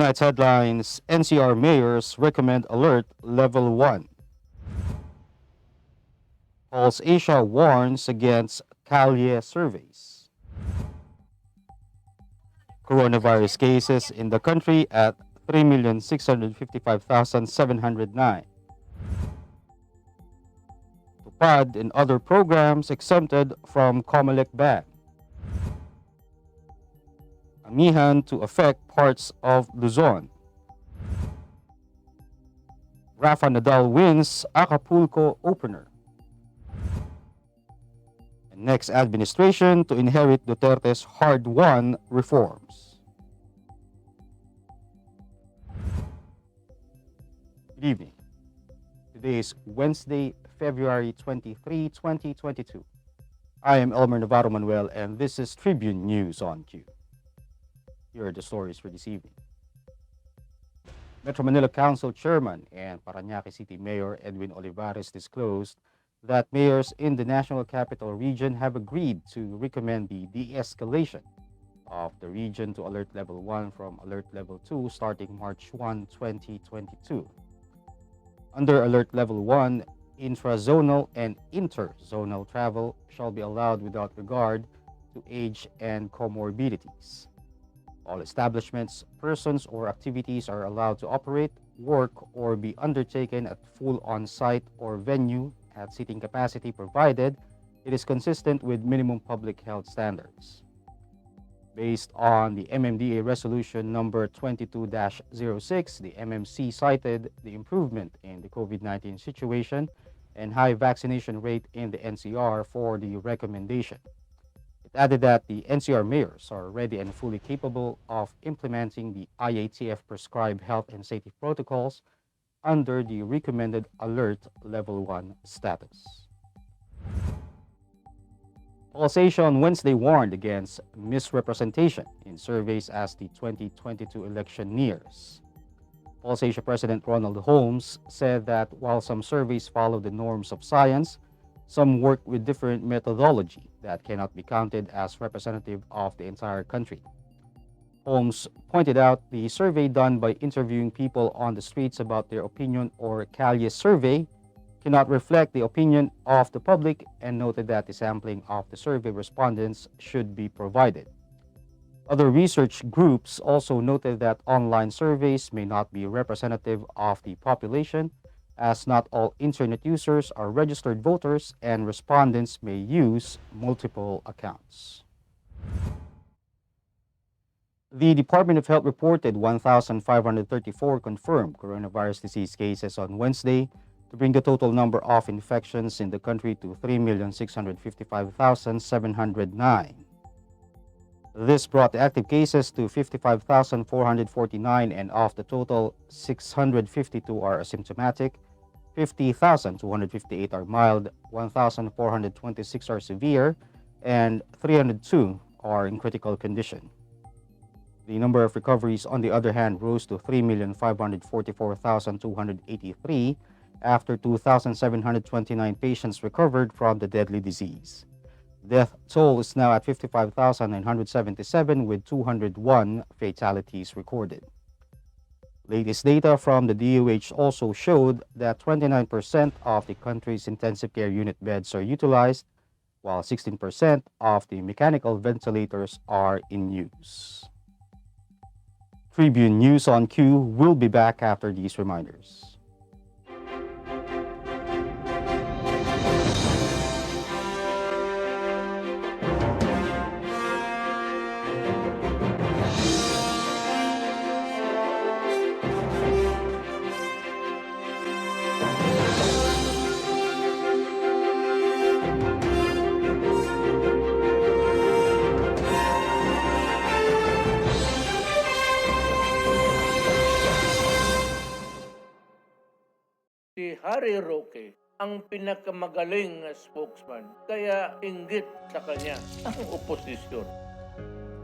Tonight's headlines: NCR mayors recommend alert level 1. Pulse Asia warns against kalye surveys. Coronavirus cases in the country at 3,655,709. TUPAD and other programs exempted from Comelec ban. Amihan to affect parts of Luzon. Nadal wins Acapulco opener. And next administration to inherit Duterte's hard-won reforms. Good evening. Today is Wednesday, February 23, 2022. I am Elmer Navarro Manuel, and this is Tribune News on Q. Here are the stories for this evening. Metro Manila Council Chairman and Parañaque City Mayor Edwin Olivares disclosed that mayors in the National Capital Region have agreed to recommend the de-escalation of the region to Alert Level 1 from Alert Level 2 starting March 1, 2022. Under Alert Level 1, intra-zonal and inter-zonal travel shall be allowed without regard to age and comorbidities. All establishments, persons, or activities are allowed to operate, work, or be undertaken at full on-site or venue at seating capacity provided it is consistent with minimum public health standards. Based on the MMDA Resolution number 22-06, the MMC cited the improvement in the COVID-19 situation and high vaccination rate in the NCR for the recommendation. It added that the NCR mayors are ready and fully capable of implementing the IATF prescribed health and safety protocols under the recommended Alert Level 1 status. Pulse Asia on Wednesday warned against misrepresentation in surveys as the 2022 election nears. Pulse Asia President Ronald Holmes said that while some surveys follow the norms of science, some work with different methodology that cannot be counted as representative of the entire country. Holmes pointed out the survey done by interviewing people on the streets about their opinion, or kalye survey, cannot reflect the opinion of the public, and noted that the sampling of the survey respondents should be provided. Other research groups also noted that online surveys may not be representative of the population, as not all internet users are registered voters and respondents may use multiple accounts. The Department of Health reported 1,534 confirmed coronavirus disease cases on Wednesday to bring the total number of infections in the country to 3,655,709. This brought the active cases to 55,449, and of the total, 652 are asymptomatic, 50,258 are mild, 1,426 are severe, and 302 are in critical condition. The number of recoveries, on the other hand, rose to 3,544,283 after 2,729 patients recovered from the deadly disease. Death toll is now at 55,977 with 201 fatalities recorded. Latest data from the DOH also showed that 29% of the country's intensive care unit beds are utilized, while 16% of the mechanical ventilators are in use. Tribune News on Q will be back after these reminders. Si Harry Roque ang pinakamagaling na spokesman, kaya inggit sa kanya ang oposisyon.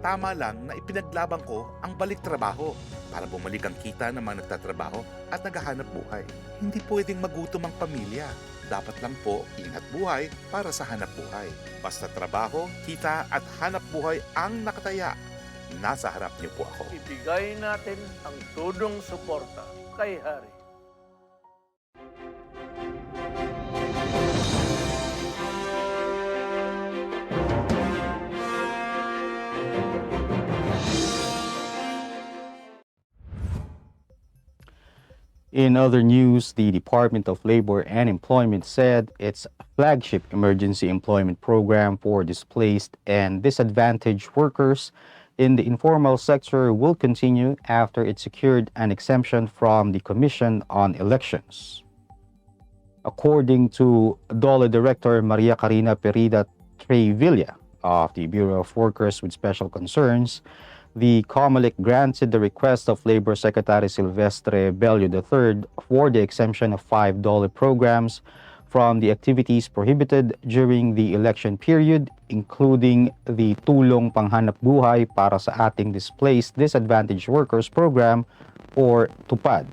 Tama lang na ipinaglaban ko ang balik trabaho para bumalik ang kita ng mga nagtatrabaho at naghahanap buhay. Hindi pwedeng magutom ang pamilya. Dapat lang po ingat buhay para sa hanap buhay. Basta trabaho, kita at hanap buhay ang nakataya. nasa harap niyo po ako. Ibigay natin ang tudong suporta kay Hari. In other news, the Department of Labor and Employment said its flagship emergency employment program for displaced and disadvantaged workers in the informal sector will continue after it secured an exemption from the Commission on Elections. According to DOLE Director Maria Karina Perida Trevilla of the Bureau of Workers with Special Concerns, the Comelec granted the request of Labor Secretary Silvestre Bello III for the exemption of $5 programs from the activities prohibited during the election period, including the Tulong Panghanap Buhay para sa Ating Displaced Disadvantaged Workers Program or TUPAD.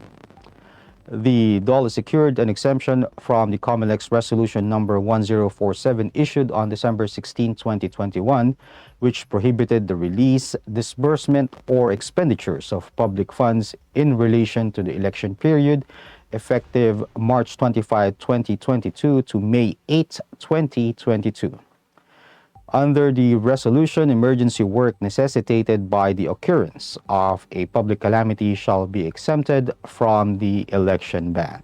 The DOLE secured an exemption from the Comelec's Resolution Number 1047 issued on December 16, 2021, which prohibited the release, disbursement, or expenditures of public funds in relation to the election period effective March 25, 2022 to May 8, 2022. Under the resolution, emergency work necessitated by the occurrence of a public calamity shall be exempted from the election ban.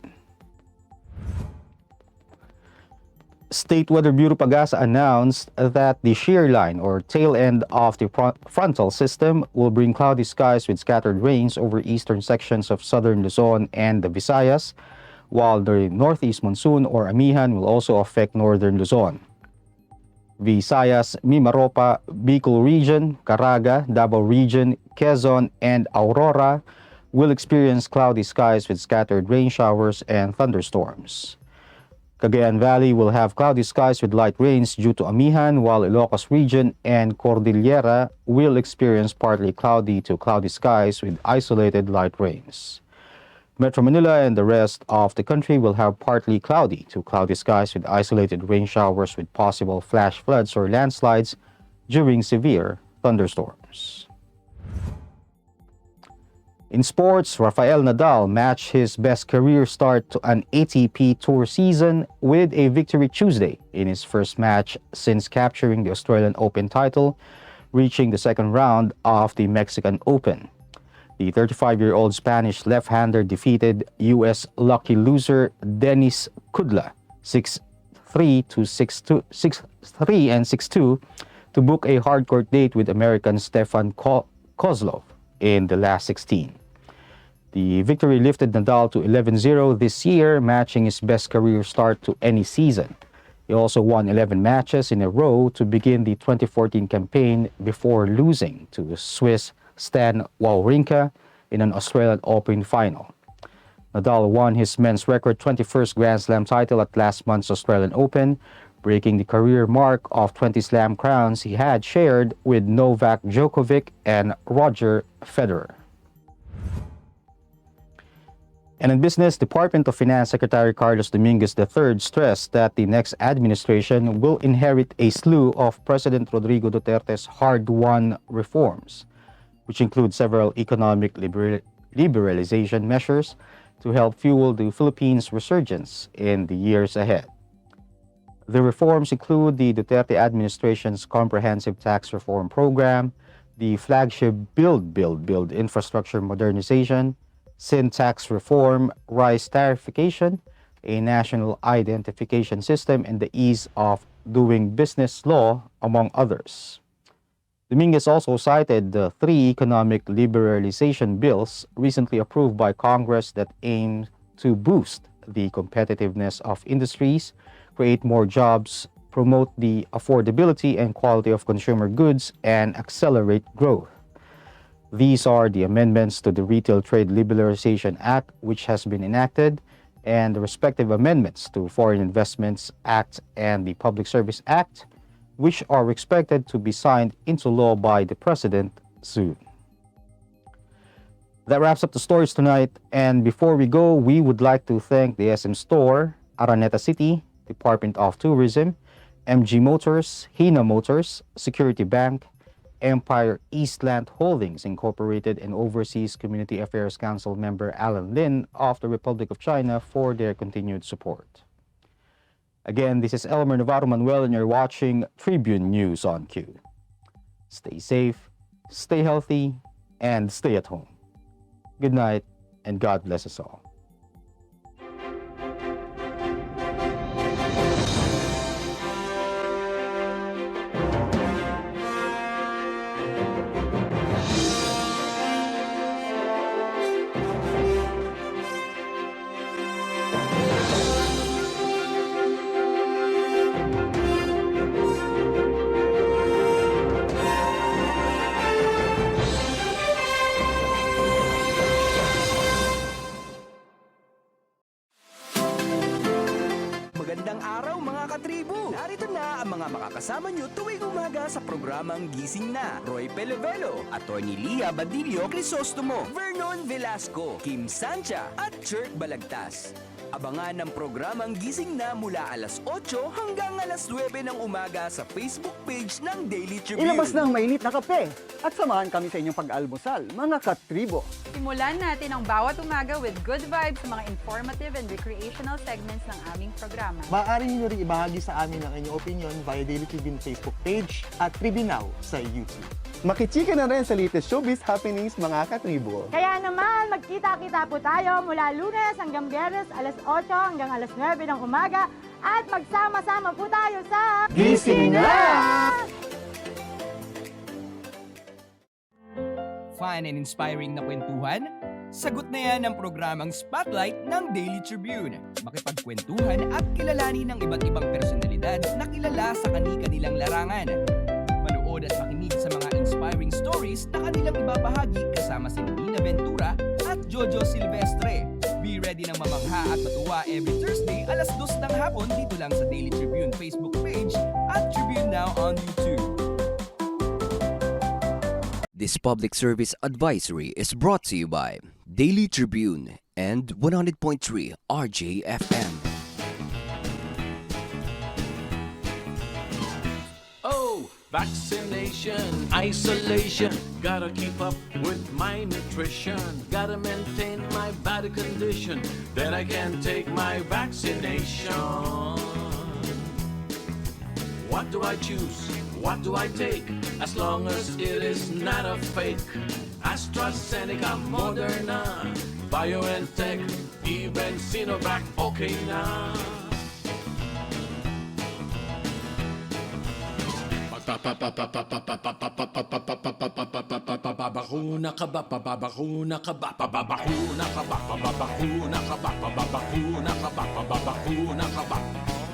State Weather Bureau Pagasa announced that the shear line or tail end of the frontal system will bring cloudy skies with scattered rains over eastern sections of southern Luzon and the Visayas, while the northeast monsoon or Amihan will also affect northern Luzon. Visayas, Mimaropa, Bicol Region, Caraga, Davao Region, Quezon, and Aurora will experience cloudy skies with scattered rain showers and thunderstorms. Cagayan Valley will have cloudy skies with light rains due to Amihan, while Ilocos Region and Cordillera will experience partly cloudy to cloudy skies with isolated light rains. Metro Manila and the rest of the country will have partly cloudy to cloudy skies with isolated rain showers with possible flash floods or landslides during severe thunderstorms. In sports, Rafael Nadal matched his best career start to an ATP Tour season with a victory Tuesday in his first match since capturing the Australian Open title, reaching the second round of the Mexican Open. The 35-year-old Spanish left-hander defeated U.S. lucky loser Denis Kudla 6-3 to 6-2, 6-3 and 6-2 to book a hard-court date with American Stefan Kozlov in the last 16. The victory lifted Nadal to 11-0 this year, matching his best career start to any season. He also won 11 matches in a row to begin the 2014 campaign before losing to Swiss Stan Wawrinka in an Australian Open final. Nadal won his men's record 21st Grand Slam title at last month's Australian Open, breaking the career mark of 20 Slam crowns he had shared with Novak Djokovic and Roger Federer. And in business, Department of Finance Secretary Carlos Dominguez III stressed that the next administration will inherit a slew of President Rodrigo Duterte's hard-won reforms, which include several economic liberalization measures to help fuel the Philippines' resurgence in the years ahead. The reforms include the Duterte administration's comprehensive tax reform program, the flagship Build infrastructure modernization, sin tax reform, rice tariffication, a national identification system, and the ease of doing business law, among others. Dominguez also cited the 3 economic liberalization bills recently approved by Congress that aim to boost the competitiveness of industries, create more jobs, promote the affordability and quality of consumer goods, and accelerate growth. These are the amendments to the Retail Trade Liberalization Act, which has been enacted, and the respective amendments to Foreign Investments Act and the Public Service Act, which are expected to be signed into law by the President soon. That wraps up the stories tonight, and before we go, we would like to thank the SM Store, Araneta City, Department of Tourism, MG Motors, Hina Motors, Security Bank, Empire Eastland Holdings Incorporated and Overseas Community Affairs Council member Alan Lin of the Republic of China for their continued support. Again, this is Elmer Navarro Manuel and you're watching Tribune News on Q. Stay safe, stay healthy, and stay at home. Good night, and God bless us all. Magandang araw mga katribo! Narito na ang mga makakasama nyo tuwing umaga sa programang Gising Na. Roy Pelevelo, Atty. Lia Badillo Crisostomo, Vernon Velasco, Kim Sancha at Chirk Balagtas. Abangan ang programang Gising Na mula alas 8 hanggang alas 9 ng umaga sa Facebook page ng Daily Tribune. Ilabas na ang mainit na kape at samahan kami sa inyong pag-almusal, mga katribo. Simulan natin ang bawat umaga with good vibes sa mga informative and recreational segments ng aming programa. Maaari niyo rin ibahagi sa amin ang inyong opinion via Daily Tribune Facebook page at Tribune Now sa YouTube. Makichika na rin sa latest showbiz happenings, mga katribo. Kaya naman, magkita-kita po tayo mula Lunes hanggang Biyernes, alas 8 hanggang alas 9 ng umaga at magsama-sama po tayo sa Gising Na! Fun and inspiring na kwentuhan? Sagot na yan ang programang Spotlight ng Daily Tribune. Makipagkwentuhan at kilalanin ng iba't ibang personalidad na kilala sa kani-kanilang larangan. Manood at makinig sa mga inspiring stories na kanilang ibabahagi kasama si Nina Ventura at Jojo Silvestre. Be ready ng mamangha at matuwa every Thursday alas 2 ng hapon dito lang sa Daily Tribune Facebook page at Tribune Now on YouTube. This public service advisory is brought to you by Daily Tribune and 100.3 RJFM. Oh, vaccination, isolation. Gotta keep up with my nutrition. Gotta maintain my body condition. Then I can take my vaccination. What do I choose? What do I take? As long as it is not a fake. AstraZeneca, Moderna, BioNTech, even Sinovac, okay na. Babakuna ka ba? Babakuna ka ba? Babakuna ka ba? Babakuna ka ba? Babakuna ka ba? Babakuna ka ba?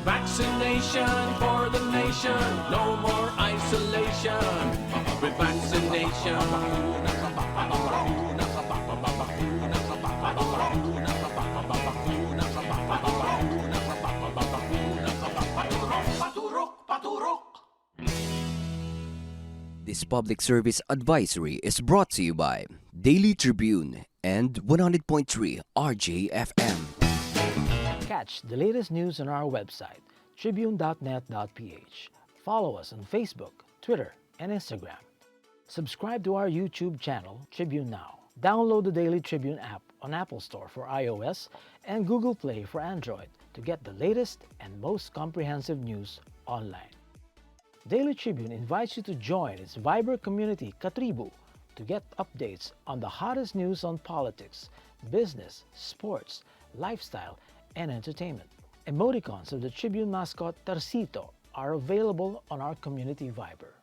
Vaccination for the nation, no more isolation. With vaccination, babakuna ka ba? Babakuna ka ba? Babakuna ka ba? Babakuna ka ba? Babakuna ka ba? Babakuna ka ba? Babakuna ka ba? Paturok, paturok, paturok. This public service advisory is brought to you by Daily Tribune and 100.3 RJFM. Catch the latest news on our website, tribune.net.ph. Follow us on Facebook, Twitter, and Instagram. Subscribe to our YouTube channel, Tribune Now. Download the Daily Tribune app on Apple Store for iOS and Google Play for Android to get the latest and most comprehensive news online. Daily Tribune invites you to join its Viber community, Katribu, to get updates on the hottest news on politics, business, sports, lifestyle, and entertainment. Emoticons of the Tribune mascot Tarsito are available on our community Viber.